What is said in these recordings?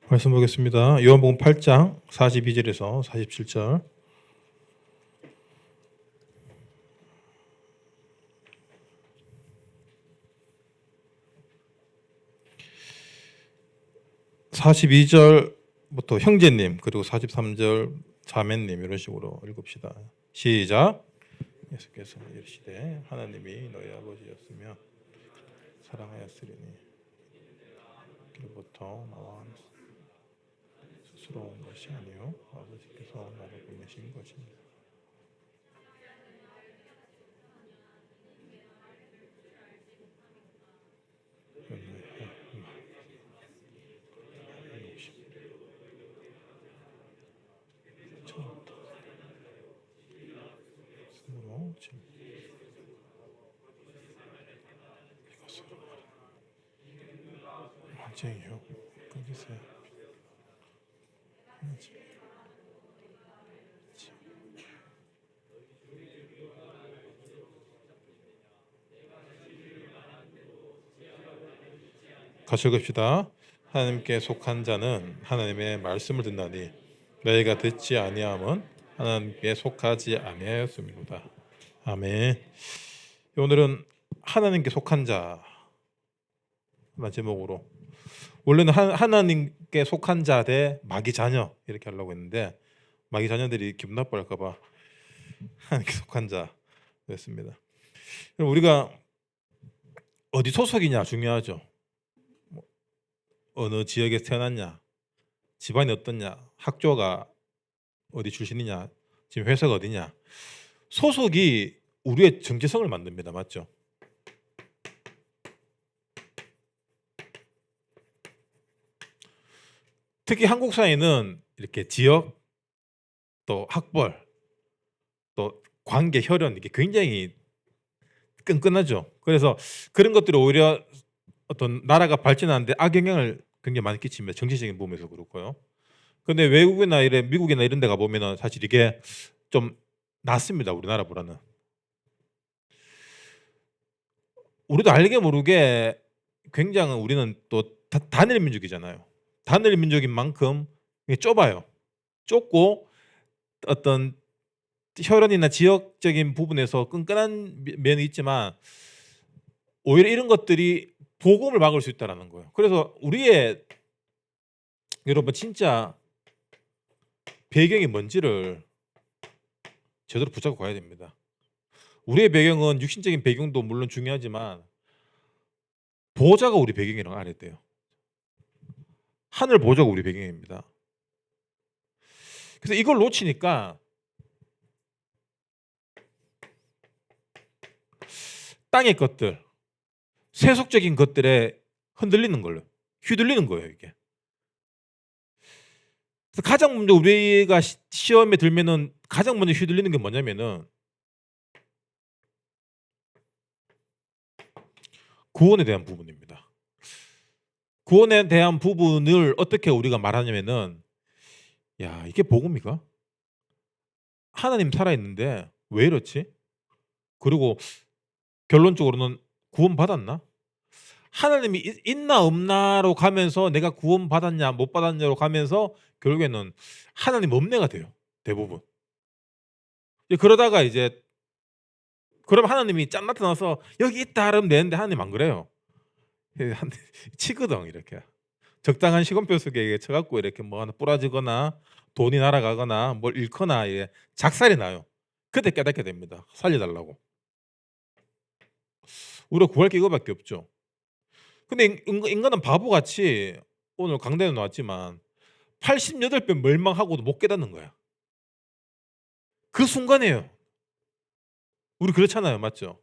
말씀 보겠습니다. 요한복음 8장 42절에서 47절. (42절부터) 형제님, 그리고 43절 자매님, 이런 식으로 읽읍시다. 시작. 예수께서 이르시되 하나님이 너희 아버지였으며 사랑하였으리니 길부터 나와 스스로 온 것이 아니요 아버지께서 나를 보내신 것입니다. 완전히요. 끊기세요. 같이 읽읍시다. 하나님께 속한 자는 하나님의 말씀을 듣나니 너희가 듣지 아니함은 하나님께 속하지 아니하였음이로다. 아멘. 오늘은 하나님께 속한 자라는 제목으로, 원래는 하나님께 속한 자 대 마귀 자녀 이렇게 하려고 했는데 마귀 자녀들이 기분 나빠할까 봐 하나님께 속한 자였습니다. 우리가 어디 소속이냐 중요하죠. 어느 지역에 태어났냐, 집안이 어떻냐, 학교가 어디 출신이냐, 지금 회사가 어디냐. 소속이 우리의 정체성을 만듭니다. 맞죠? 특히 한국 사회는 이렇게 지역, 또 학벌, 또 관계, 혈연, 이게 굉장히 끈끈하죠. 그래서 그런 것들이 오히려 어떤 나라가 발전하는데 악영향을 굉장히 많이 끼칩니다. 정치적인 부분에서 그렇고요. 근데 외국이나 미국이나 이런 데 가보면 사실 이게 좀 낫습니다. 우리나라보다는. 우리도 알게 모르게 굉장히 우리는 또 단일 민족이잖아요. 단일 민족인 만큼 좁아요. 좁고 어떤 혈연이나 지역적인 부분에서 끈끈한 면이 있지만 오히려 이런 것들이 복음을 막을 수 있다는 거예요. 그래서 우리의 여러분 진짜 배경이 뭔지를 제대로 붙잡고 가야 됩니다. 우리의 배경은 육신적인 배경도 물론 중요하지만 보호자가 우리 배경이라고 알아야 돼요. 하늘 보호자가 우리 배경입니다. 그래서 이걸 놓치니까 땅의 것들, 세속적인 것들에 흔들리는 걸로, 휘둘리는 거예요, 이게. 그래서 가장 먼저 우리가 시험에 들면은 가장 먼저 휘둘리는 게 뭐냐면은 구원에 대한 부분입니다. 구원에 대한 부분을 어떻게 우리가 말하냐면은, 야, 이게 복음이가? 하나님 살아있는데 왜 이렇지? 그리고 결론적으로는 구원 받았나? 하나님이 있나 없나로 가면서 내가 구원 받았냐 못 받았냐로 가면서 결국에는 하나님 없네가 돼요. 대부분. 그러다가 이제 그럼 하나님이 짠 나타나서 여기 있다 그러면 되는데 하나님 안 그래요. 치거든 이렇게. 적당한 시간표 속에 쳐갖고 이렇게 뭐 하나 부러지거나 돈이 날아가거나 뭘 잃거나 작살이 나요. 그때 깨닫게 됩니다. 살려달라고. 우리가 구할 게 이거밖에 없죠. 근데 인간은 바보같이 오늘 강단에 나왔지만 88배 멸망하고도 못 깨닫는 거야. 그 순간이에요. 우리 그렇잖아요. 맞죠?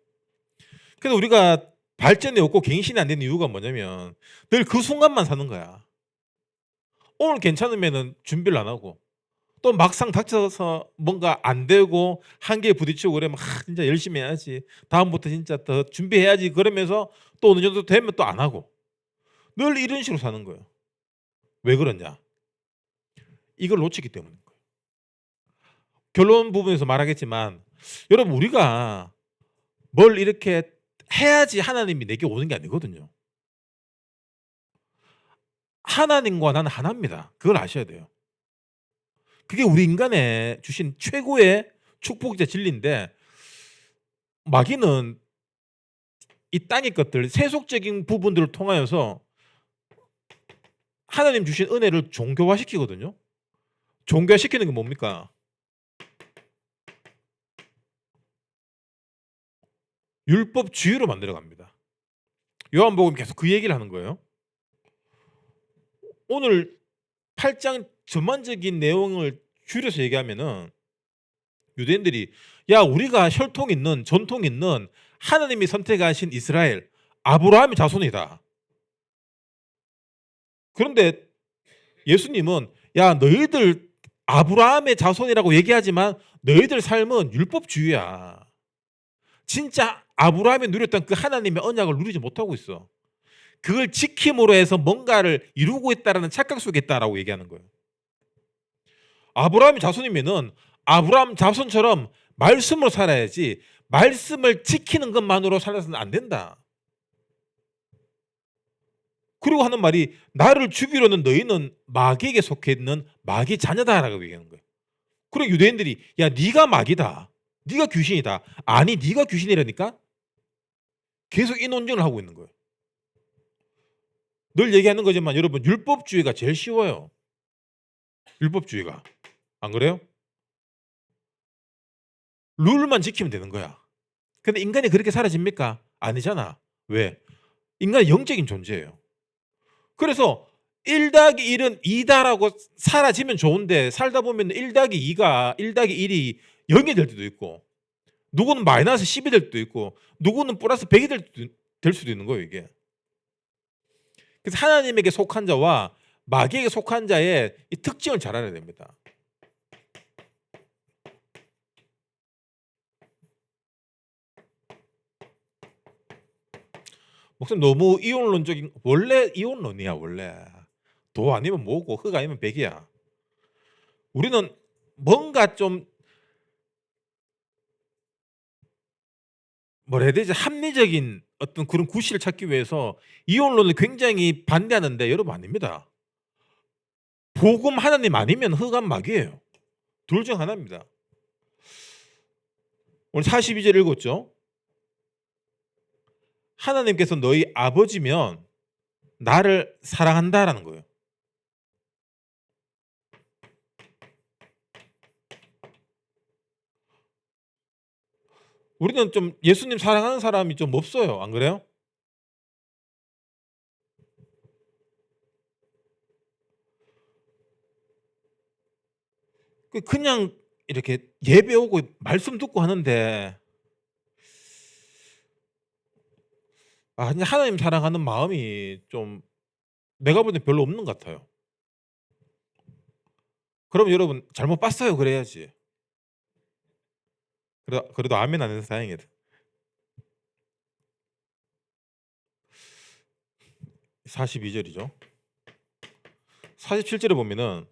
그래서 우리가 발전이 없고 갱신이 안 되는 이유가 뭐냐면 늘 그 순간만 사는 거야. 오늘 괜찮으면은 준비를 안 하고 또 막상 닥쳐서 뭔가 안 되고 한계에 부딪히고 그러면 진짜 열심히 해야지. 다음부터 진짜 더 준비해야지. 그러면서 또 어느 정도 되면 또 안 하고 늘 이런 식으로 사는 거예요. 왜 그러냐? 이걸 놓치기 때문인 거예요. 결론 부분에서 말하겠지만 여러분 우리가 뭘 이렇게 해야지 하나님이 내게 오는 게 아니거든요. 하나님과 나는 하나입니다. 그걸 아셔야 돼요. 그게 우리 인간에 주신 최고의 축복이자 진리인데 마귀는 이 땅의 것들, 세속적인 부분들을 통하여서 하나님 주신 은혜를 종교화시키거든요. 종교화시키는 게 뭡니까? 율법주의로 만들어갑니다. 요한복음 계속 그 얘기를 하는 거예요. 오늘 8장 전반적인 내용을 줄여서 얘기하면은 유대인들이 야 우리가 혈통 있는 전통 있는 하나님이 선택하신 이스라엘 아브라함의 자손이다. 그런데 예수님은 야 너희들 아브라함의 자손이라고 얘기하지만 너희들 삶은 율법주의야. 진짜 아브라함이 누렸던 그 하나님의 언약을 누리지 못하고 있어. 그걸 지킴으로 해서 뭔가를 이루고 있다라는 착각 속에 있다라고 얘기하는 거예요. 아브라함이 자손이면은 아브라함 자손처럼 말씀으로 살아야지 말씀을 지키는 것만으로 살아서는 안 된다. 그리고 하는 말이 나를 죽이려는 너희는 마귀에게 속해 있는 마귀 자녀다라고 얘기하는 거예요. 그리고 유대인들이 야 네가 마귀다. 네가 귀신이다. 아니 네가 귀신이라니까? 계속 이 논쟁을 하고 있는 거예요. 늘 얘기하는 거지만 여러분 율법주의가 제일 쉬워요. 율법주의가. 안 그래요? 룰만 지키면 되는 거야. 근데 인간이 그렇게 살아집니까? 아니잖아. 왜? 인간은 영적인 존재예요. 그래서 1 더하기 1은 2다라고 사라지면 좋은데 살다 보면 1 더하기 2가 1 더하기 1이 0이 될 수도 있고 누구는 마이너스 10이 될 수도 있고 누구는 플러스 100이 될 수도 있는 거예요 이게. 그래서 하나님에게 속한 자와 마귀에게 속한 자의 이 특징을 잘 알아야 됩니다. 목사님 너무 이혼론적인 원래 이혼론이야 원래. 도 아니면 뭐고 흙 아니면 백이야. 우리는 뭔가 좀 뭐라 해야 되지? 합리적인 어떤 그런 구실을 찾기 위해서 이혼론을 굉장히 반대하는데 여러분 아닙니다. 복음 하나님 아니면 흑암 마귀예요. 둘 중 하나입니다. 오늘 42절 읽었죠? 하나님께서 너희 아버지면 나를 사랑한다라는 거예요. 우리는 좀 예수님 사랑하는 사람이 좀 없어요. 안 그래요? 그냥 이렇게 예배 오고 말씀 듣고 하는데 그냥 하나님 사랑하는 마음이 좀 내가 볼 때 별로 없는 것 같아요. 그럼 여러분 잘못 봤어요 그래야지. 그래도 아멘 안 해서 다행이다. 42절이죠. 47절에 보면은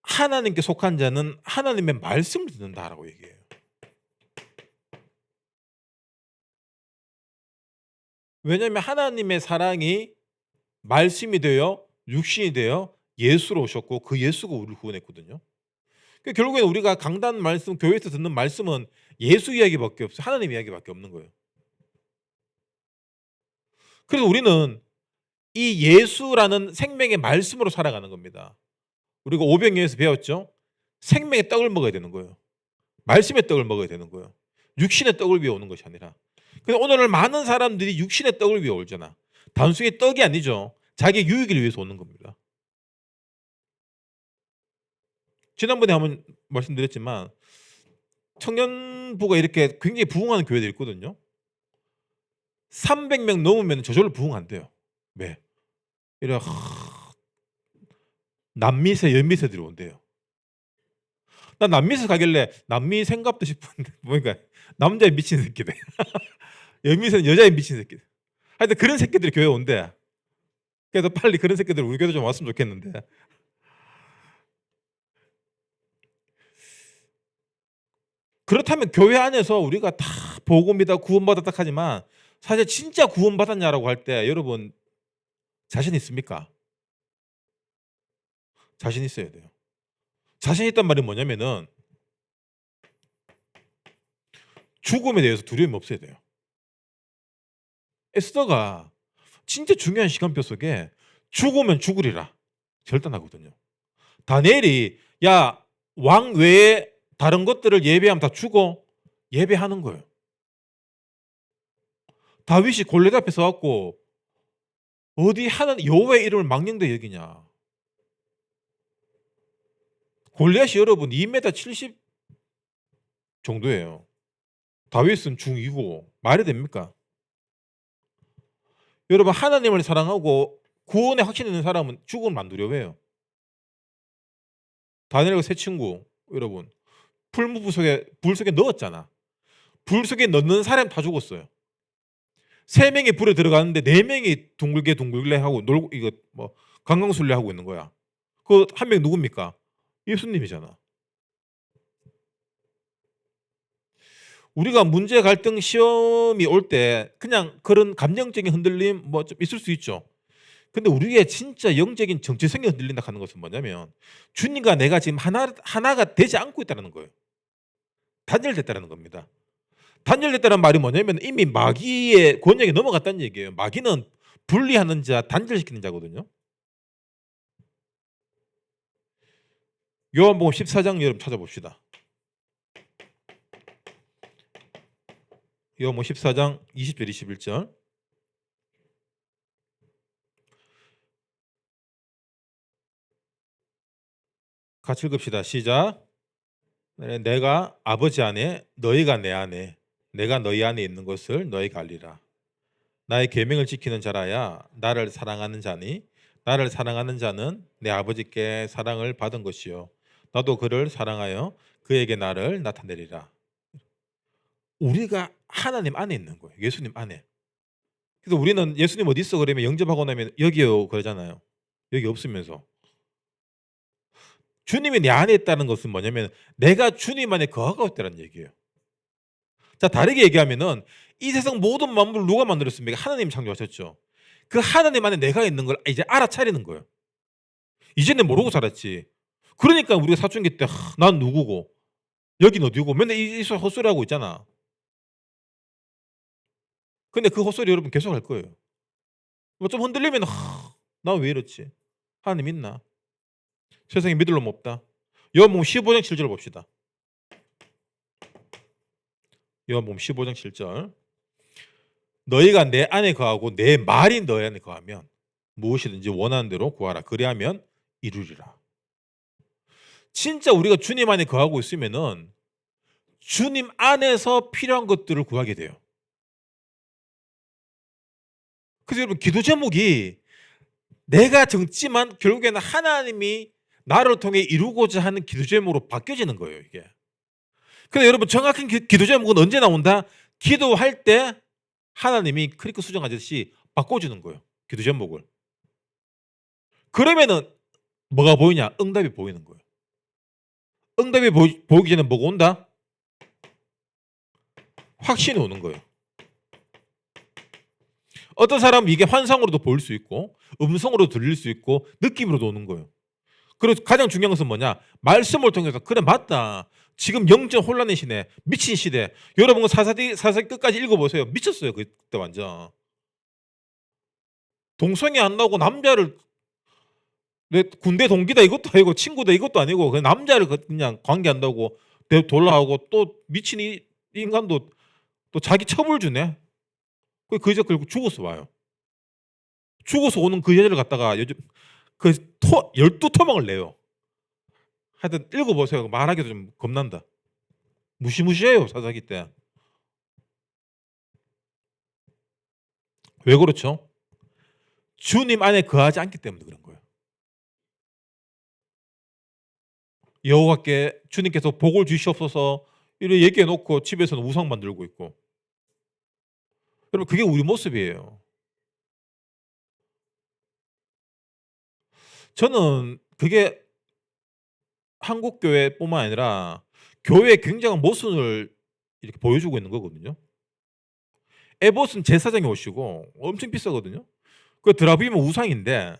하나님께 속한 자는 하나님의 말씀을 듣는다라고 얘기해요. 왜냐하면 하나님의 사랑이 말씀이 되어 육신이 되어 예수로 오셨고 그 예수가 우리를 구원했거든요. 그러니까 결국에 우리가 강단 말씀 교회에서 듣는 말씀은 예수 이야기밖에 없어요. 하나님 이야기밖에 없는 거예요. 그래서 우리는 이 예수라는 생명의 말씀으로 살아가는 겁니다. 우리가 오병이어에서 배웠죠. 생명의 떡을 먹어야 되는 거예요. 말씀의 떡을 먹어야 되는 거예요. 육신의 떡을 위해 오는 것이 아니라. 근데 오늘날 많은 사람들이 육신의 떡을 위해 오잖아. 단순히 떡이 아니죠. 자기 유익을 위해서 오는 겁니다. 지난번에 한번 말씀드렸지만 청년부가 이렇게 굉장히 부흥하는 교회들이 있거든요. 300명 넘으면 저절로 부흥한대요. 왜? 이래 남미세 연미세들이 온대요. 난 남미세 가길래 남미 생갑도 싶은데 보니까 남자의 미친 새끼들. 연미세는 여자의 미친 새끼들. 하여튼 그런 새끼들이 교회 온대. 그래서 빨리 그런 새끼들 우리 교회도 좀 왔으면 좋겠는데. 그렇다면 교회 안에서 우리가 다 복음이다 구원받았다 하지만 사실 진짜 구원받았냐라고 할 때 여러분 자신 있습니까? 자신 있어야 돼요. 자신 있단 말이 뭐냐면은 죽음에 대해서 두려움이 없어야 돼요. 에스더가 진짜 중요한 시간표 속에 죽으면 죽으리라 결단하거든요. 다니엘이 야, 왕 외에 다른 것들을 예배하면 다 죽어. 예배하는 거예요. 다윗이 골리앗 앞에 서 갖고 어디 하는 여호와의 이름을 망령되이 여기냐. 골리앗이 여러분 2m 70 정도예요. 다윗은 중2고 말이 됩니까? 여러분 하나님을 사랑하고 구원에 확신 있는 사람은 죽음을 안 두려워해요. 다니엘과 세 친구 여러분 불 속에 넣었잖아. 불 속에 넣는 사람 다 죽었어요. 3명이 불에 들어가는데 4명이 둥글게 하고 놀고 이거 뭐 강강술래 하고 있는 거야. 그 한 명 누굽니까? 예수님이잖아. 우리가 문제 갈등 시험이 올 때 그냥 그런 감정적인 흔들림 뭐 좀 있을 수 있죠. 근데 우리의 진짜 영적인 정체성이 흔들린다 하는 것은 뭐냐면 주님과 내가 지금 하나가 되지 않고 있다는 거예요. 단절됐다는 겁니다. 단절됐다는 말이 뭐냐면 이미 마귀의 권력에 넘어갔다는 얘기예요. 마귀는 분리하는 자, 단절시키는 자거든요. 요한복음 14장 여러분 찾아봅시다. 요한복음 14장 20절 21절 같이 읽읍시다. 시작. 내가 아버지 안에 너희가 내 안에 내가 너희 안에 있는 것을 너희가 알리라. 나의 계명을 지키는 자라야 나를 사랑하는 자니 나를 사랑하는 자는 내 아버지께 사랑을 받은 것이요 나도 그를 사랑하여 그에게 나를 나타내리라. 우리가 하나님 안에 있는 거예요. 예수님 안에. 그래서 우리는 예수님 어디 있어 그러면 영접하고 나면 여기요 그러잖아요. 여기 없으면서. 주님이 내 안에 있다는 것은 뭐냐면 내가 주님 안에 거하고 있다는 얘기예요. 자, 다르게 얘기하면은 이 세상 모든 만물을 누가 만들었습니까? 하나님이 창조하셨죠. 그 하나님 안에 내가 있는 걸 이제 알아차리는 거예요. 이제는 모르고 살았지. 그러니까 우리가 사춘기 때 난 누구고 여긴 어디고 맨날 이 헛소리 하고 있잖아. 근데 그 헛소리 여러분 계속 할 거예요. 뭐 좀 흔들리면 난 왜 이렇지? 하나님 있나? 세상에 믿을 놈 없다. 요한복음 15장 7절 봅시다. 요한복음 15장 7절. 너희가 내 안에 거하고 내 말이 너희 안에 거하면 무엇이든지 원하는 대로 구하라. 그리하면 이루리라. 진짜 우리가 주님 안에 거하고 있으면은 주님 안에서 필요한 것들을 구하게 돼요. 그래서 여러분 기도 제목이 내가 적지만 결국에는 하나님이 나를 통해 이루고자 하는 기도 제목으로 바뀌어지는 거예요, 이게. 근데 여러분 정확한 기도 제목은 언제 나온다? 기도할 때 하나님이 크리크 수정하듯이 바꿔주는 거예요, 기도 제목을. 그러면은 뭐가 보이냐? 응답이 보이는 거예요. 응답이 보이기 전에 뭐가 온다? 확신이 오는 거예요. 어떤 사람은 이게 환상으로도 보일 수 있고 음성으로 들릴 수 있고 느낌으로도 오는 거예요. 그리고 가장 중요한 것은 뭐냐? 말씀을 통해서 그래 맞다. 지금 영적 혼란의 시대, 미친 시대. 여러분 사사기 끝까지 읽어보세요. 미쳤어요 그때 완전. 동성애 안 나오고 남자를 내 군대 동기다 이것도 아니고 친구다 이것도 아니고 그냥 남자를 그냥 관계한다고 돌아오고 또 미친 이 인간도 또 자기 처벌 주네. 그 여자 결국 죽어서 와요. 죽어서 오는 그 여자를 갖다가 요즘 그 12토막을 내요. 하여튼 읽어보세요. 말하기도 좀 겁난다. 무시무시해요 사사기 때. 왜 그렇죠? 주님 안에 거하지 않기 때문에 그런 거예요. 여호와께 주님께서 복을 주시옵소서 이렇게 얘기해 놓고 집에서는 우상 만들고 있고. 여러분 그게 우리 모습이에요. 저는 그게 한국 교회뿐만 아니라 교회의 굉장한 모순을 이렇게 보여주고 있는 거거든요. 에봇은 제사장이 오시고 엄청 비싸거든요. 그 드라빔은 우상인데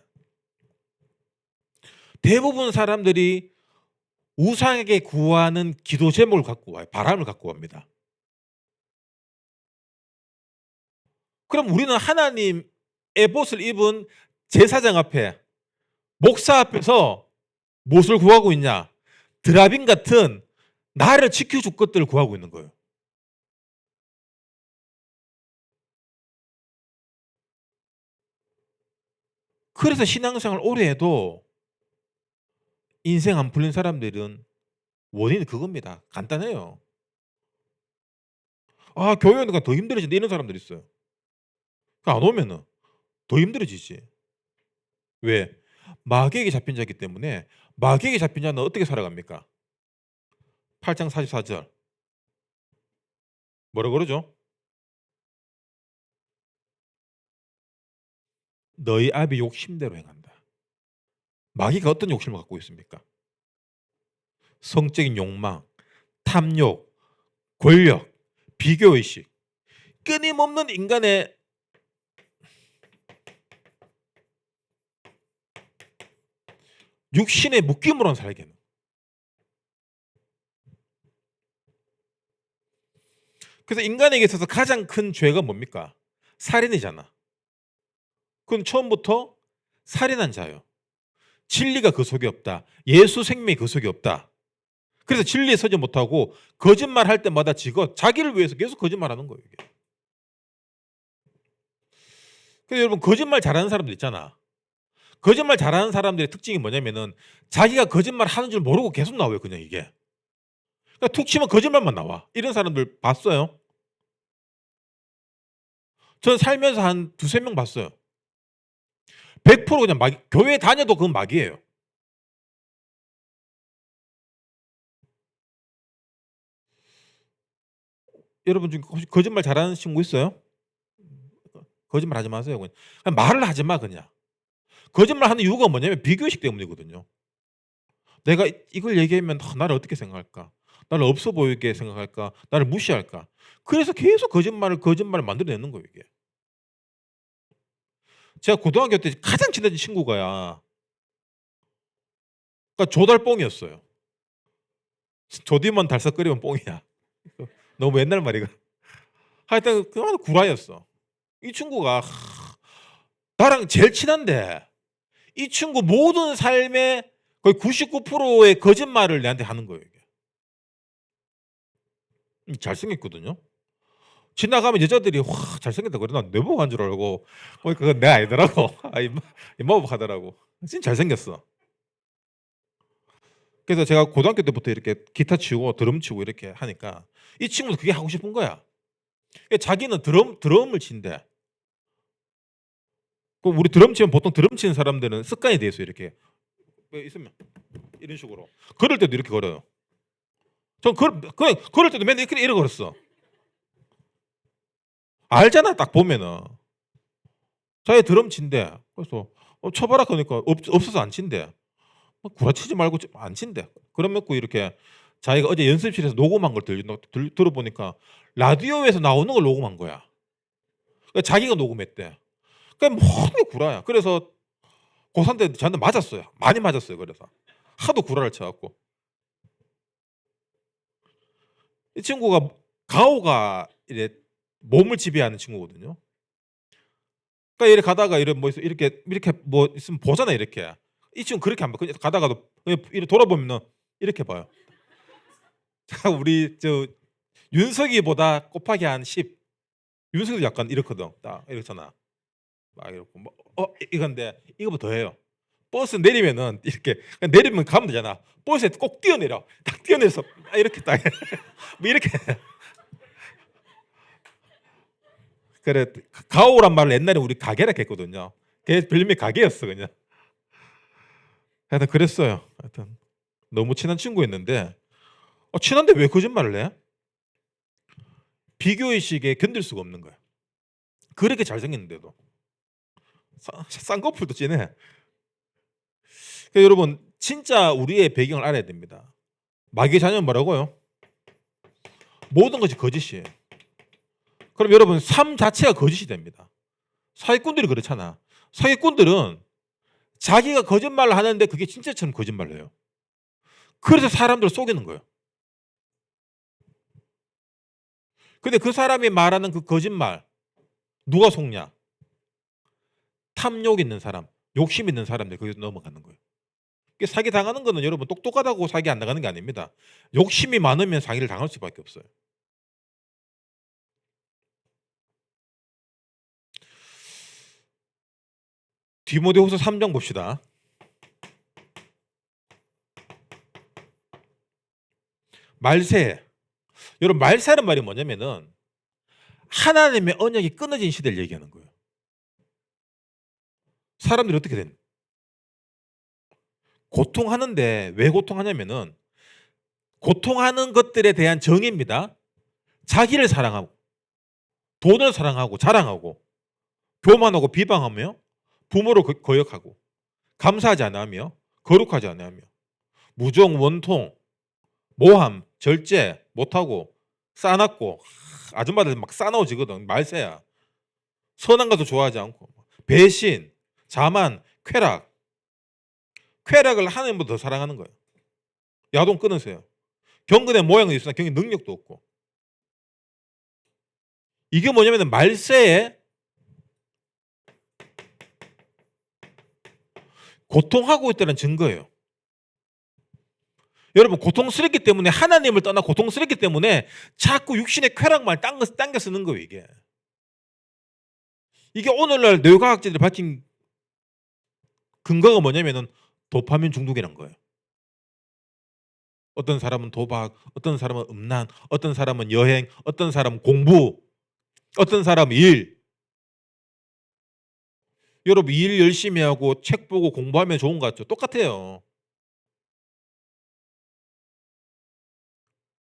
대부분 사람들이 우상에게 구하는 기도 제목을 갖고 와요. 바람을 갖고 옵니다. 그럼 우리는 하나님 에봇을 입은 제사장 앞에, 목사 앞에서 무엇을 구하고 있냐? 드라빔 같은 나를 지켜줄 것들을 구하고 있는 거예요. 그래서 신앙생활 오래 해도 인생 안 풀린 사람들은 원인이 그겁니다. 간단해요. 아, 교회 오니까 더 힘들어진다 이런 사람들 있어요. 안 오면은 더 힘들어지지. 왜? 마귀에게 잡힌 자이기 때문에. 마귀에게 잡힌 자는 어떻게 살아갑니까? 8장 44절. 뭐라 그러죠? 너희 아비 욕심대로 행한다. 마귀가 어떤 욕심을 갖고 있습니까? 성적인 욕망, 탐욕, 권력, 비교의식, 끊임없는 인간의 육신의 묶임으로 살게. 그래서 인간에게 있어서 가장 큰 죄가 뭡니까? 살인이잖아. 그건 처음부터 살인한 자예요. 진리가 그 속에 없다. 예수 생명이 그 속에 없다. 그래서 진리에 서지 못하고 거짓말할 때마다 자기를 위해서 계속 거짓말하는 거예요. 이게. 그래서 여러분 거짓말 잘하는 사람들 있잖아. 거짓말 잘하는 사람들의 특징이 뭐냐면은 자기가 거짓말하는 줄 모르고 계속 나와요. 그냥 이게. 그러니까 툭 치면 거짓말만 나와. 이런 사람들 봤어요? 전 살면서 한 두세 명 봤어요. 100% 그냥 마귀, 교회 다녀도 그건 마귀예요. 여러분 중에 혹시 거짓말 잘하는 친구 있어요? 거짓말 하지 마세요. 그냥 말을 하지 마 그냥. 거짓말하는 이유가 뭐냐면 비교의식 때문이거든요. 내가 이걸 얘기하면 나를 어떻게 생각할까? 나를 없어 보이게 생각할까? 나를 무시할까? 그래서 계속 거짓말을 만들어내는 거예요 이게. 제가 고등학교 때 가장 친해진 친구가야. 그러니까 조달뽕이었어요. 조디만 달싹거리면 뽕이야. 너무 옛날 말이가. 하여튼 그만 구라였어. 이 친구가 나랑 제일 친한데 이 친구 모든 삶의 거의 99%의 거짓말을 내한테 하는 거예요. 이게. 잘생겼거든요. 지나가면 여자들이 와 잘생겼다 그래. 난 내보고 한 줄 알고 그건 내 아니더라고. 이마법 하더라고. 진짜 잘생겼어. 그래서 제가 고등학교 때부터 이렇게 기타 치고 드럼 치고 이렇게 하니까 이 친구도 그게 하고 싶은 거야. 자기는 드럼을 친대. 그럼 우리 드럼 치면 보통 드럼 치는 사람들은 습관이 돼 있어요. 이렇게 있으면 이런 식으로. 걸을 때도 이렇게 걸어요. 전 걸을 때도 맨날 이렇게 걸었어. 알잖아 딱 보면은. 자기 드럼 친대. 그래서 쳐봐라 그러니까 없어서 안 친대. 구라치지 말고 안 친대. 그러면 이렇게 자기가 어제 연습실에서 녹음한 걸 들어보니까 라디오에서 나오는 걸 녹음한 거야. 그러니까 자기가 녹음했대. 그러니까 모든 게 구라야. 그래서 고3 때 저한테 맞았어요. 많이 맞았어요. 그래서 하도 구라를 쳐갖고. 이 친구가 가오가 이래 몸을 지배하는 친구거든요. 그러니까 이렇게 가다가 이렇게 뭐 있으면 보잖아 이렇게. 이 친구 그렇게 안 봐. 그냥 가다가도 그냥 이렇게 돌아보면은 이렇게 봐요. 자, 우리 저 윤석이보다 곱하기 한 10. 윤석이도 약간 이렇거든. 딱 이렇잖아. 막 이렇고 뭐 이건데 이거보다 더 해요. 버스 내리면은 이렇게 내리면 가면 되잖아. 버스에 꼭 뛰어내려. 딱 뛰어내서 이렇게 딱 뭐 이렇게. 그래 가오란 말을 옛날에 우리 가게라 했거든요. 걔 별명이 가게였어 그냥. 하여튼 그랬어요. 하여튼 너무 친한 친구였는데 친한데 왜 거짓말을 해? 비교의식에 견딜 수가 없는 거야. 그렇게 잘생겼는데도 쌍꺼풀도 진해. 그러니까 여러분 진짜 우리의 배경을 알아야 됩니다. 마귀의 자녀는 뭐라고요? 모든 것이 거짓이에요. 그럼 여러분 삶 자체가 거짓이 됩니다. 사기꾼들이 그렇잖아. 사기꾼들은 자기가 거짓말을 하는데 그게 진짜처럼 거짓말을 해요. 그래서 사람들을 속이는 거예요. 근데 그 사람이 말하는 그 거짓말 누가 속냐? 탐욕 있는 사람, 욕심 있는 사람들 거기서 넘어가는 거예요. 사기 당하는 거는 여러분 똑똑하다고 사기 안 나가는 게 아닙니다. 욕심이 많으면 사기를 당할 수밖에 없어요. 디모데후서 3장 봅시다. 말세. 여러분 말세라는 말이 뭐냐면은 하나님의 언약이 끊어진 시대를 얘기하는 거예요. 사람들이 어떻게 된? 고통하는데 왜 고통하냐면은 고통하는 것들에 대한 정의입니다. 자기를 사랑하고 돈을 사랑하고 자랑하고 교만하고 비방하며 부모를 거역하고 감사하지 않으며 거룩하지 않으며 무정 원통 모함 절제 못하고 싸납고 아줌마들 막 싸나워지거든. 말세야. 선한 것도 좋아하지 않고 배신 자만 쾌락을 하나님보다 더 사랑하는 거예요. 야동 끊으세요. 경건의 모양은 있으나 경건 능력도 없고. 이게 뭐냐면 말세에 고통하고 있다는 증거예요. 여러분 고통스럽기 때문에 하나님을 떠나 고통스럽기 때문에 자꾸 육신의 쾌락만 당겨 쓰는 거예요. 이게 오늘날 뇌과학자들이 밝힌 근거가 뭐냐면은 도파민 중독이란 거예요. 어떤 사람은 도박, 어떤 사람은 음란, 어떤 사람은 여행, 어떤 사람은 공부, 어떤 사람은 일. 여러분 일 열심히 하고 책 보고 공부하면 좋은 것 같죠? 똑같아요.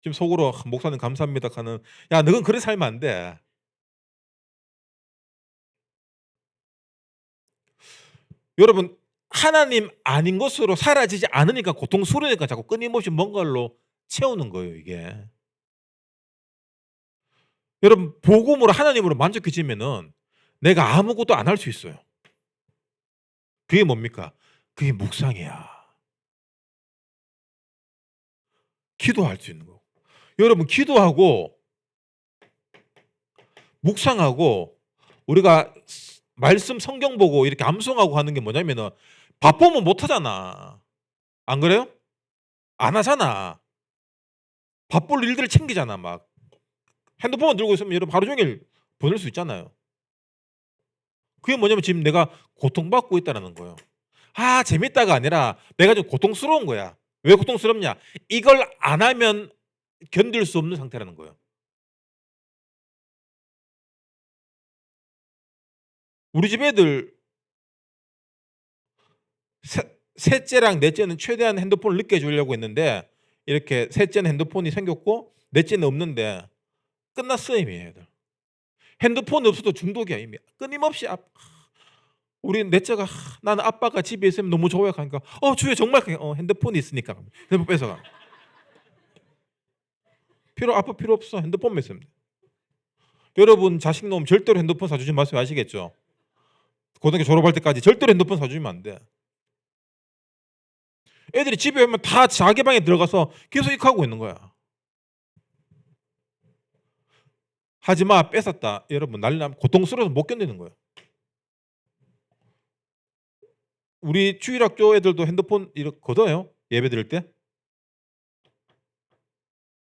지금 속으로 목사님 감사합니다 하는 야 너는 그래 살면 안 돼. 여러분 하나님 아닌 것으로 사라지지 않으니까 고통스러우니까 자꾸 끊임없이 뭔가로 채우는 거예요 이게. 여러분 복음으로 하나님으로 만족해지면은 내가 아무것도 안 할 수 있어요. 그게 뭡니까? 그게 묵상이야. 기도할 수 있는 거고. 여러분 기도하고 묵상하고 우리가 말씀 성경 보고 이렇게 암송하고 하는 게 뭐냐면은 바쁘면 못 하잖아. 안 그래요? 안 하잖아. 바쁠 일들을 챙기잖아 막. 핸드폰만 들고 있으면 여러분 하루 종일 보낼 수 있잖아요. 그게 뭐냐면 지금 내가 고통받고 있다는 거예요. 아 재밌다가 아니라 내가 좀 고통스러운 거야. 왜 고통스럽냐? 이걸 안 하면 견딜 수 없는 상태라는 거예요. 우리 집 애들 셋째랑 넷째는 최대한 핸드폰을 늦게 주려고 했는데 이렇게 셋째는 핸드폰이 생겼고 넷째는 없는데 끝났어요 이미 애들. 핸드폰 없어도 중독이야 이미. 끊임없이 우리 넷째가 나는 아빠가 집에 있으면 너무 좋아요 하니까 주야 정말 핸드폰이 있으니까 핸드폰 뺏어가. 아빠 필요 없어. 핸드폰만 있으면 돼. 여러분 자식 놈 절대로 핸드폰 사주지 마세요. 아시겠죠? 고등학교 졸업할 때까지 절대로 핸드폰 사주면 안 돼. 애들이 집에 오면 다 자기 방에 들어가서 계속 이거 하고 있는 거야. 하지마 뺏었다. 여러분 난리 나면 고통스러워서 못 견디는 거예요. 우리 주일학교 애들도 핸드폰 이렇게 걷어요? 예배 드릴 때?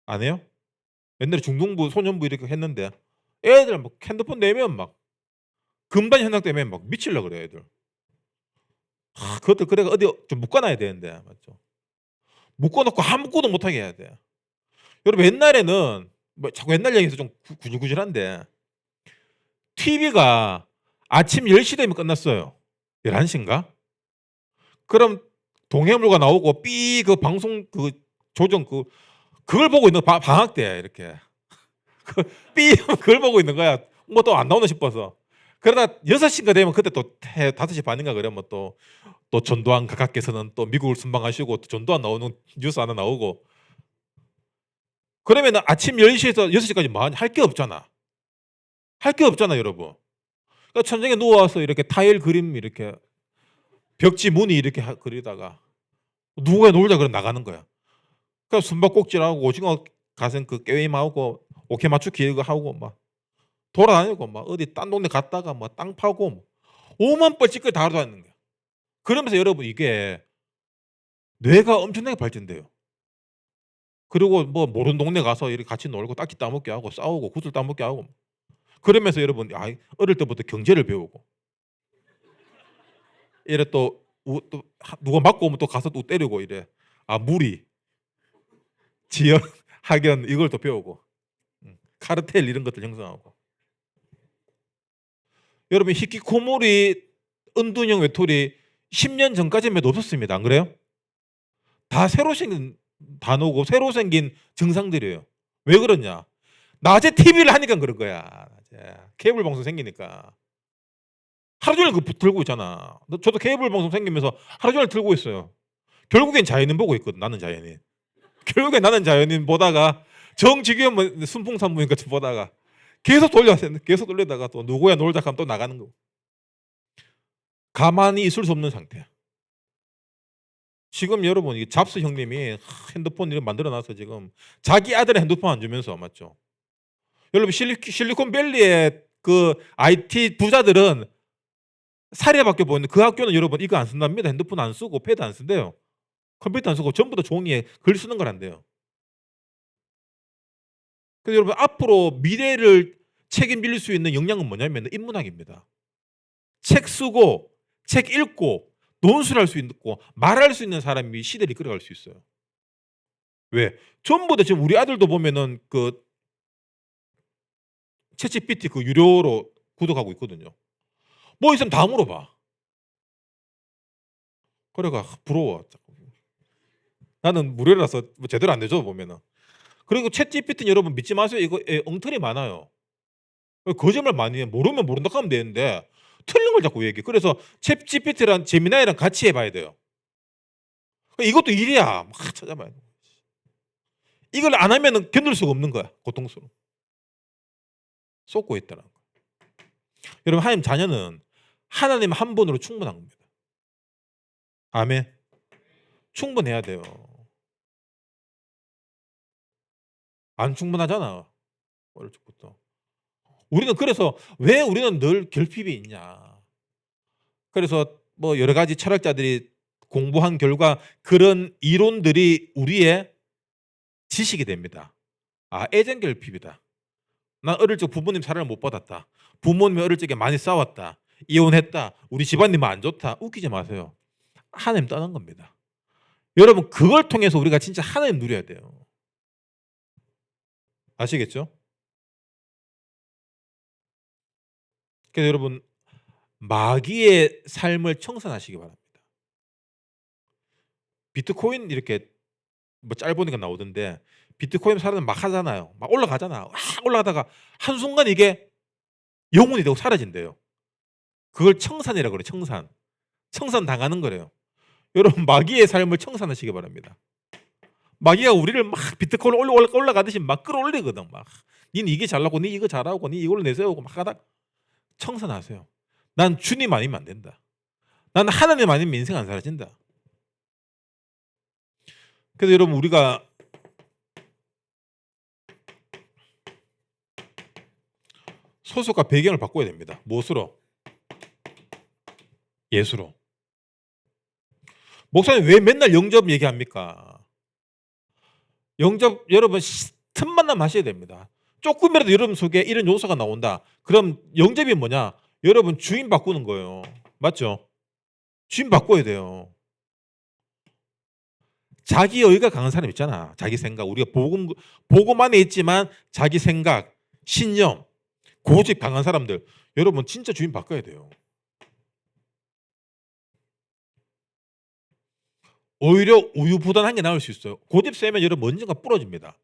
안 해요? 옛날에 중등부 소년부 이렇게 했는데 애들 막 핸드폰 내면 막 금단 현상 때문에 막 미치려 그래 애들. 그것들 그래 어디 좀 묶어놔야 되는데 맞죠? 묶어놓고 아무것도 못하게 해야 돼. 여러분 옛날에는 뭐 자꾸 옛날 얘기해서 좀 구질구질한데 TV가 아침 10시 되면 끝났어요. 11시인가? 그럼 동해물과 나오고 삐 그 방송 그 조정 그걸 보고 있는 방학 때 이렇게 삐 그걸 보고 있는 거야. 뭐 또 안 나오나 싶어서. 그러다 6시인가 되면 그때 또 5시 반인가 그러면 또 전두환 각하께서는 또 미국을 순방하시고 또 전두환 나오는 뉴스 하나 나오고 그러면 아침 10시에서 6시까지 뭐 할 게 없잖아. 할 게 없잖아 여러분. 그러니까 천장에 누워서 이렇게 타일 그림 이렇게 벽지 무늬 이렇게 그리다가 누가 놀자 그래 나가는 거야. 그러니까 숨바꼭질하고 오징어 가슴 그 게임하고 오케 맞추기 이거 하고 막 돌아다니고 막 어디 딴 동네 갔다가 뭐 땅 파고 뭐 오만 뻘짓거리 다 하는 거야. 그러면서 여러분 이게 뇌가 엄청나게 발전돼요. 그리고 뭐 모르는 동네 가서 이렇게 같이 놀고 딱지 따먹게 하고 싸우고 구슬 따먹게 하고 그러면서 여러분 어릴 때부터 경제를 배우고 이래 또 누가 맞고 오면 또 가서 또 때리고 이래. 무리, 지연, 학연 이걸 또 배우고 카르텔 이런 것들 형성하고. 여러분 히키코모리 은둔형 외톨이 10년 전까지만 해도 없었습니다. 안 그래요? 다 새로 생긴 단어고 새로 생긴 증상들이에요. 왜 그러냐? 낮에 TV를 하니까 그런 거야. 낮에. 케이블 방송 생기니까. 하루 종일 그거 들고 있잖아. 저도 케이블 방송 생기면서 하루 종일 들고 있어요. 결국엔 자연인 보고 있거든. 나는 자연인. 결국엔 나는 자연인 보다가 정직원 뭐 순풍산부인 같이 보다가 계속 돌리다가 또 누구야 놀자 하면 또 나가는 거. 가만히 있을 수 없는 상태야. 지금 여러분 이 잡스 형님이 핸드폰 이렇게 만들어놔서 지금 자기 아들의 핸드폰 안 주면서 맞죠? 여러분 실리콘밸리의 그 IT 부자들은 사례밖에 보이는데 그 학교는 여러분 이거 안 쓴답니다. 핸드폰 안 쓰고 패드 안 쓴대요. 컴퓨터 안 쓰고 전부 다 종이에 글 쓰는 걸 한대요. 그래서 여러분 앞으로 미래를 책임질 수 있는 역량은 뭐냐면 인문학입니다. 책 쓰고 책 읽고 논술할 수 있고 말할 수 있는 사람이 시대를 이끌어갈 수 있어요. 왜? 전부 다 지금 우리 아들도 보면은 그 챗GPT 그 유료로 구독하고 있거든요. 뭐 있으면 다 물어봐. 그래가 부러워. 나는 무료라서 뭐 제대로 안 되죠 보면은. 그리고 챗GPT는 여러분 믿지 마세요. 이거 엉터리 많아요. 거짓말 많이 해. 모르면 모른다 하면 되는데 틀린 걸 자꾸 얘기해. 그래서 챗GPT랑 제미나이랑 같이 해봐야 돼요. 이것도 일이야. 막 찾아봐야 돼. 이걸 안 하면은 견딜 수가 없는 거야. 고통스러워. 쏟고 있다는 거. 여러분 하나님 자녀는 하나님 한 분으로 충분한 겁니다. 아멘. 충분해야 돼요. 안 충분하잖아. 어릴 적부터. 우리는 그래서 왜 우리는 늘 결핍이 있냐. 그래서 뭐 여러 가지 철학자들이 공부한 결과 그런 이론들이 우리의 지식이 됩니다. 애정 결핍이다. 난 어릴 적 부모님 사랑을 못 받았다. 부모님이 어릴 적에 많이 싸웠다. 이혼했다. 우리 집안님은 안 좋다. 웃기지 마세요. 하나님 떠난 겁니다. 여러분 그걸 통해서 우리가 진짜 하나님 누려야 돼요. 아시겠죠? 그래서 여러분 마귀의 삶을 청산하시기 바랍니다. 비트코인 이렇게 뭐 짧으니까 나오던데 비트코인 사람들 막 하잖아요. 막 올라가잖아. 막 올라가다가 한순간 이게 영혼이 되고 사라진대요. 그걸 청산이라고 그래요. 청산. 청산 당하는 거래요. 여러분 마귀의 삶을 청산하시기 바랍니다. 마귀가 우리를 막 비트코인 올라가듯이 막 끌어올리거든. 막 니는 이게 잘나고 니 이거 잘하고 니 이걸로 내세우고 막 하다 청산하세요. 난 주님 아니면 안 된다. 난 하나님 아니면 인생 안 사라진다. 그래서 여러분 우리가 소속과 배경을 바꿔야 됩니다. 무엇으로? 예수로. 목사님 왜 맨날 영접 얘기합니까? 영접 여러분 틈만 나면 하셔야 됩니다. 조금이라도 여러분 속에 이런 요소가 나온다. 그럼 영접이 뭐냐? 여러분 주인 바꾸는 거예요. 맞죠? 주인 바꿔야 돼요. 자기 의가 강한 사람 있잖아. 자기 생각. 우리가 복음 안에 있지만 자기 생각, 신념, 고집 강한 사람들. 여러분 진짜 주인 바꿔야 돼요. 오히려 우유부단한 게 나올 수 있어요. 고집 세면 여러분 언젠가 부러집니다.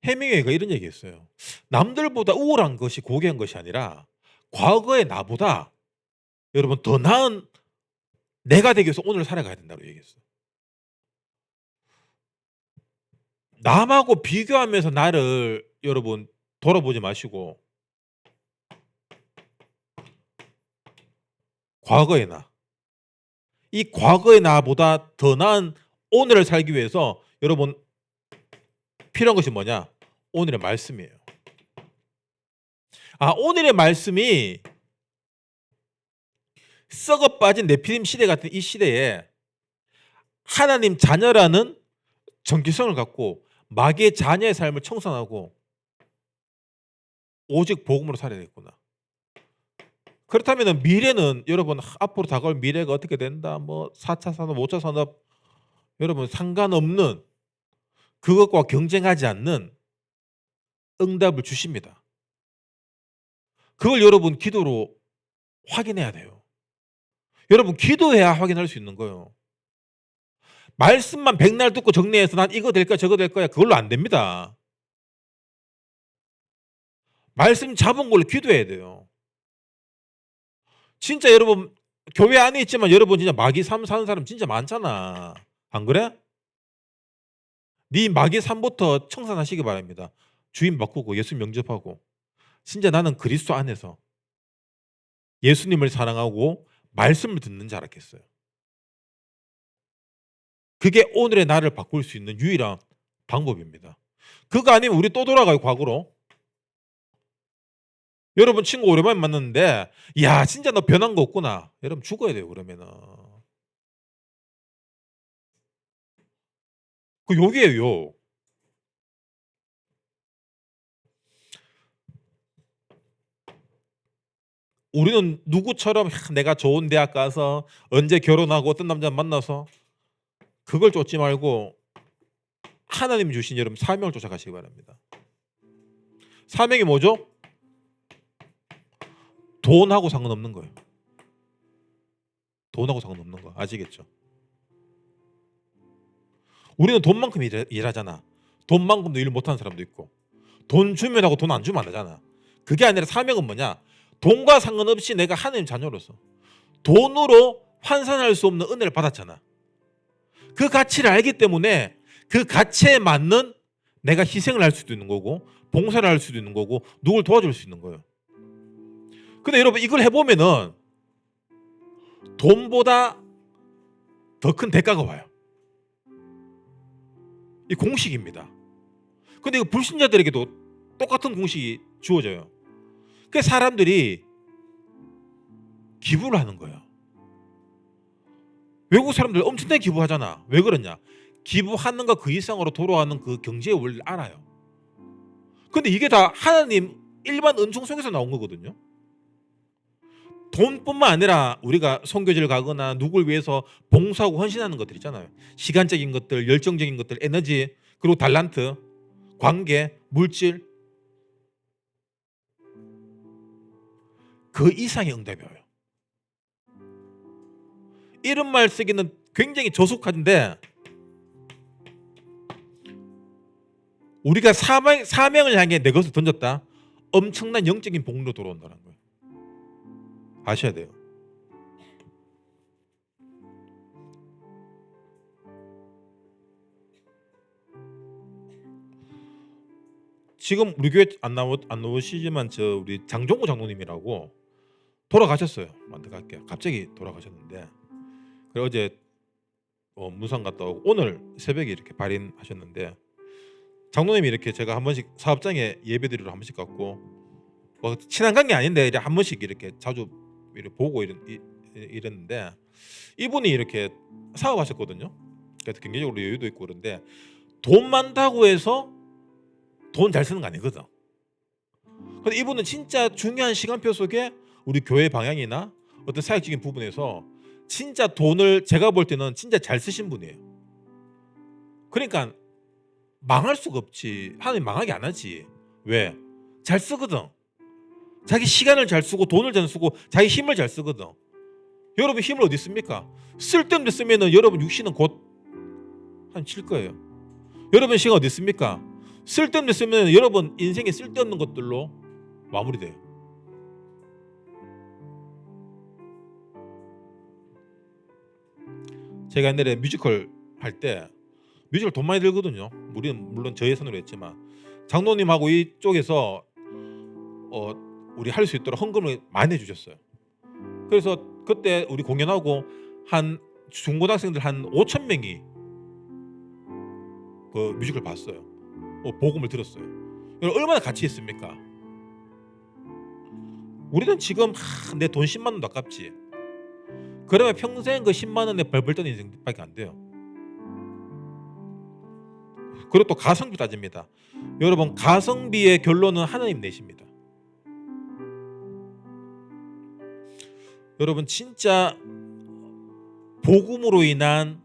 해밍웨이가 이런 얘기했어요. 남들보다 우월한 것이 고귀한 것이 아니라 과거의 나보다 여러분 더 나은 내가 되기 위해서 오늘 살아가야 된다고 얘기했어요. 남하고 비교하면서 나를 여러분 돌아보지 마시고 과거의 나, 이 과거의 나보다 더 나은 오늘을 살기 위해서 여러분 필요한 것이 뭐냐? 오늘의 말씀이에요. 오늘의 말씀이 썩어 빠진 네피림 시대 같은 이 시대에 하나님 자녀라는 정체성을 갖고 마귀의 자녀의 삶을 청산하고 오직 복음으로 살아야겠구나. 그렇다면 미래는 여러분 앞으로 다가올 미래가 어떻게 된다, 뭐 4차 산업, 5차 산업, 여러분 상관없는, 그것과 경쟁하지 않는 응답을 주십니다. 그걸 여러분 기도로 확인해야 돼요. 여러분 기도해야 확인할 수 있는 거예요. 말씀만 백날 듣고 정리해서 난 이거 될 거야 저거 될 거야, 그걸로 안 됩니다. 말씀 잡은 걸로 기도해야 돼요. 진짜 여러분 교회 안에 있지만 여러분 진짜 마귀 삶 사는 사람 진짜 많잖아. 안 그래? 네 마귀 삶부터 청산하시기 바랍니다. 주인 바꾸고 예수 영접하고 진짜 나는 그리스도 안에서 예수님을 사랑하고 말씀을 듣는 줄 알았겠어요. 그게 오늘의 나를 바꿀 수 있는 유일한 방법입니다. 그거 아니면 우리 또 돌아가요, 과거로. 여러분 친구 오랜만에 만났는데 야 진짜 너 변한 거 없구나. 여러분 죽어야 돼요, 그러면은. 그 욕이에요, 욕. 우리는 누구처럼 내가 좋은 대학 가서 언제 결혼하고 어떤 남자 만나서 그걸 쫓지 말고 하나님 주신 여러분 사명을 쫓아가시기 바랍니다. 사명이 뭐죠? 돈하고 상관없는 거예요. 돈하고 상관없는 거 아시겠죠? 우리는 돈만큼 일하잖아. 돈만큼도 일 못하는 사람도 있고, 돈 주면 하고 돈 안 주면 안 하잖아. 그게 아니라 사명은 뭐냐? 돈과 상관없이 내가 하나님 자녀로서 돈으로 환산할 수 없는 은혜를 받았잖아. 그 가치를 알기 때문에 그 가치에 맞는 내가 희생을 할 수도 있는 거고 봉사를 할 수도 있는 거고 누굴 도와줄 수 있는 거예요. 근데 여러분 이걸 해보면은 돈보다 더 큰 대가가 와요. 이 공식입니다. 근데 이거 불신자들에게도 똑같은 공식이 주어져요. 그 사람들이 기부를 하는 거예요. 외국 사람들 엄청나게 기부하잖아. 왜 그러냐? 기부하는 거 그 이상으로 돌아가는 그 경제의 원리를 알아요. 근데 이게 다 하나님 일반 은총성에서 나온 거거든요. 돈뿐만 아니라 우리가 선교지를 가거나 누굴 위해서 봉사하고 헌신하는 것들 있잖아요. 시간적인 것들, 열정적인 것들, 에너지, 그리고 달란트, 관계, 물질, 그 이상의 응답이 와요. 이런 말 쓰기는 굉장히 저속한데 우리가 사명을 향해 내 것을 던졌다. 엄청난 영적인 복로 돌아온다는 거예요. 아셔야 돼요. 지금 우리 교회 안 나오시지만 저 우리 장종구 장로님이라고 돌아가셨어요. 안타깝게 갑자기 돌아가셨는데, 그래 어제 문산 갔다 오고 오늘 새벽에 이렇게 발인하셨는데, 장로님이 이렇게 제가 한 번씩 사업장에 예배드리러 한 번씩 갔고, 뭐 친한 관계 아닌데 한 번씩 이렇게 자주 이렇게 보고 이랬는데, 이분이 이렇게 사업하셨거든요. 그래서 경제적으로 여유도 있고 그런데 돈 많다고 해서 돈 잘 쓰는 거 아니거든. 근데 이분은 진짜 중요한 시간표 속에 우리 교회 방향이나 어떤 사역적인 부분에서 진짜 돈을 제가 볼 때는 진짜 잘 쓰신 분이에요. 그러니까 망할 수가 없지. 하나님 망하게 안 하지. 왜? 잘 쓰거든. 자기 시간을 잘 쓰고 돈을 잘 쓰고 자기 힘을 잘 쓰거든. 여러분 힘을 어디 씁니까? 쓸데없는 데 쓰면은 여러분 육신은 곧 한 칠 거예요. 여러분 시간 어디 씁니까? 쓸데없는 데 쓰면 여러분 인생에 쓸데없는 것들로 마무리돼요. 제가 옛날에 뮤지컬 할 때 뮤지컬 돈 많이 들거든요. 우리는 물론 저희 손으로 했지만 장로님하고 이쪽에서 우리 할 수 있도록 헌금을 많이 해주셨어요. 그래서 그때 우리 공연하고 한 중고등학생들 한 5,000명이 그 뮤지컬 봤어요. 복음을 들었어요. 얼마나 가치 있습니까? 우리는 지금 내 돈 10만 원도 아깝지. 그러면 평생 그 10만 원에 벌벌 떠는 인생밖에 안 돼요. 그리고 또 가성비 따집니다. 여러분, 가성비의 결론은 하나님 내십니다. 여러분, 진짜 복음으로 인한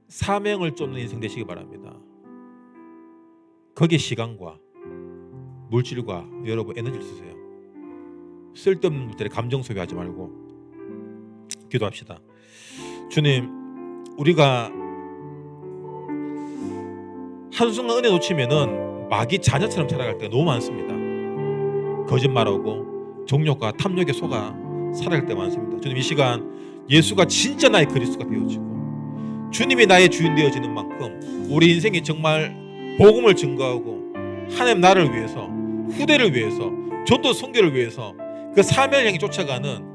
사명을 쫓는 인생 되시기 바랍니다. 거기에 시간과 물질과 여러분 에너지를 쓰세요. 쓸데없는 것들에 감정 소비하지 말고 기도합시다. 주님, 우리가 한순간 은혜 놓치면은 마귀 자녀처럼 살아갈 때가 너무 많습니다. 거짓말하고 정욕과 탐욕에 속아 살아갈 때가 많습니다. 주님, 이 시간 예수가 진짜 나의 그리스도가 되어지고 주님이 나의 주인 되어지는 만큼 우리 인생이 정말 복음을 증거하고 하나님 나라를 위해서, 후대를 위해서, 전도 선교를 위해서 그 사명을 향해 쫓아가는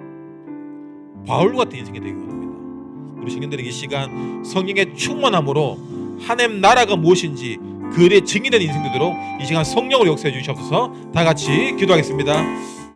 바울 같은 인생이 되기 원합니다. 우리 청년들에게 이 시간 성령의 충만함으로 하나님 나라가 무엇인지 그의 증인된 인생 되도록 이 시간 성령으로 역사해 주시옵소서. 다 같이 기도하겠습니다.